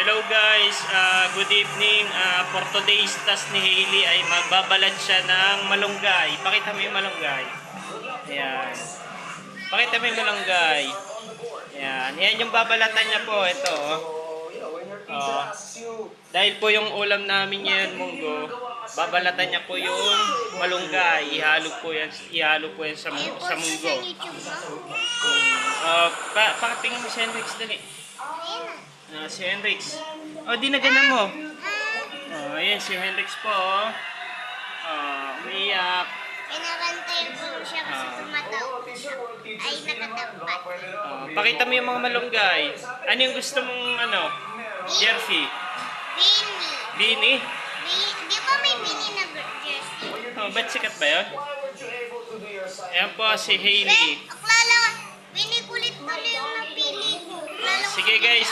Hello guys, good evening. For today's task ni Hailey ay magbabalad siya ng malunggay. Pakita mo yung malunggay. Ayan. Pakita mo yung malunggay. Ayan. Ayan yung babalatan niya po. Ito. Oh. Dahil po yung ulam namin ngayon, munggo, babalatan niya po yung malunggay. Ihalo po yan sa munggo. Pakitingin mo si Henrix dali. Si Henrix. Oh, di na ganun mo. Oh, ayan si Henrix po. Umiyak. Pinabantay ko siya kasi tumatawa siya. Ay, nakatapat. Pakita mo yung mga malunggay. Ano yung gusto mong jersey? Bini. Bini? Di ba may bini na jersey? Oh, ba't sikat ba yun? Ayan po si Hailey. Aklala, bini kulit tuloy yung napili ko. Sige guys.